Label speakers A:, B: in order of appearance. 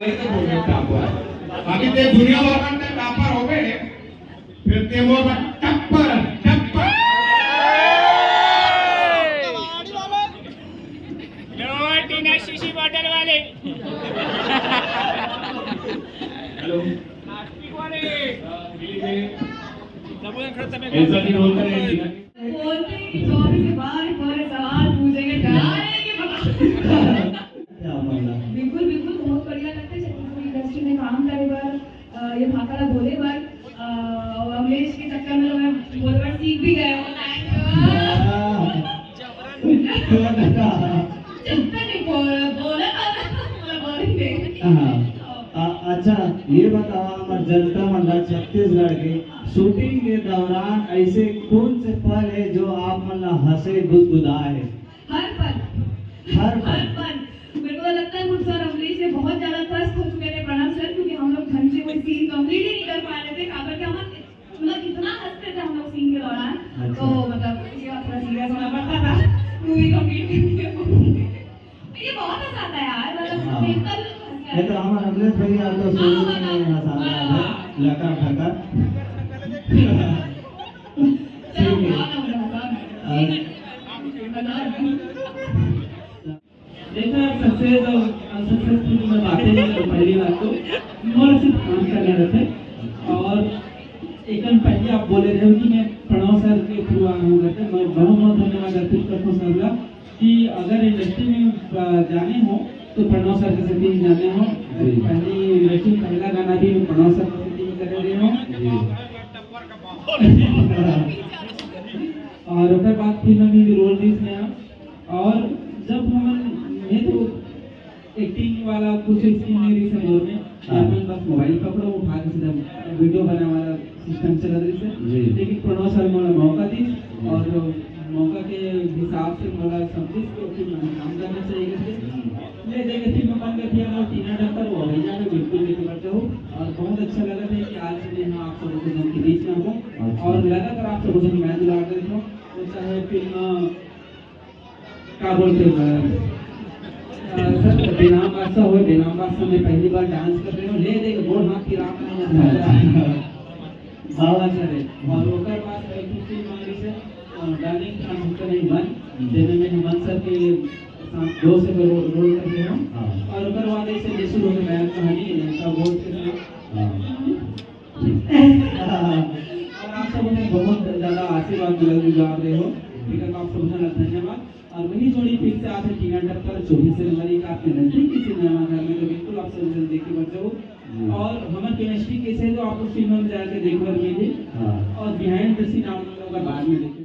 A: बाकी ते दुनिया लोकांना टापर होवे फिर ते मोर टप्पर टप्पर
B: टीना शीशी बॉटल वाले
A: हेलो
B: प्लास्टिक वाले
A: ऐसा नहीं होता है टीना
C: बोलते हैं कि 24 के बाद पर सवाल पूछेंगे डालेंगे बिल्कुल बिल्कुल बहुत बढ़िया लगता है छत्तीसगढ़ इंडस्ट्री में काम करे बार ये भाकरा बोले बार और अमलेश के चक्कर में मैं बोले बार सीख भी गए हो
D: अच्छा ये बताओ हमारे जनता मंडल छत्तीसगढ़ के शूटिंग के दौरान ऐसे कौन से पल है जो आप मतलब हंसे गुदगुदाए?
C: हर पल मेरे को लगता है मुझसे और अमरीश से बहुत ज्यादा त्रस्त हो चुके थे प्रणव सर, क्योंकि हम लोग ढंग से कोई सीन कंप्लीट ही नहीं कर पा रहे थे काबर के हम मतलब इतना हंसते थे हम लोग सीन के दौरान। तो मतलब ये थोड़ा सीरियस होना पड़ता था मूवी कंप्लीट करने के। ये बहुत हंसा था यार, मतलब बिल्कुल
D: ये तो हमारे अमलेश भैया तो शुरू में हंसा रहा है लका फका
E: देखा सक्सेस और अनसक्सेसफुल में बातें नहीं कर पहली बात तो मोर सिर्फ काम करने रहते और एकदम पहले आप बोले रहे हो कि मैं प्रणव सर के थ्रू आया हूँ करते मैं बहुत बहुत धन्यवाद अर्पित करता हूँ सर का कि अगर इंडस्ट्री में जाने हो तो प्रणव सर के साथ ही जाने हो। पहली इंडस्ट्री में पहला गाना भी मैं प्रणव सर के साथ ही कर रहे हो और उसके बाद फिल्म में भी रोल भी किया और जब हम मैं तो एक्टिंग वाला कुछ स्कीम मेरी से दौर में अपन बस मोबाइल पकड़ो उठा के सीधा वीडियो बनाने वाला सिस्टम चला रही से लेकिन प्रणव सर मोला मौका दी और मौका के हिसाब से मोला समझी तो फिर मैंने काम करना चाहिए ले देखे फिल्म बन गई थी और टीना डॉक्टर वो भैया में बिल्कुल नहीं करते हो और बहुत अच्छा लगा था कि आज मैं यहाँ आप सबों के बीच में हूँ और लगातार आप सबों से मैं दिला रही हूँ तो चाहे फिल्म क्या बोलते हैं सर बेनाम बादशाह हो बेनाम बादशाह में पहली बार डांस कर रहे हो ले देख गोड़ हाथ की रात में बाबा सर और ओकर बाद है दूसरी मांगी से डार्लिंग हम नहीं बन जेने में हेमंत सर के साथ दो से रोल कर रहे हो और ओकर बाद ऐसे जैसे लोग बयान कहानी इनका बोल के और आप सब ने बहुत ज्यादा आशीर्वाद मिला रहे हो ठीक है आप सबको धन्यवाद और वही जोड़ी फिर से आते टीना डॉक्टर 24 जनवरी का आपके नजदीकी सिनेमा घर में तो बिल्कुल आप सब देखिए बच्चों और हमारे केमिस्ट्री कैसे तो आप उस फिल्म में जाकर देखकर मिले और बिहाइंड द सीन आप लोगों का बाद में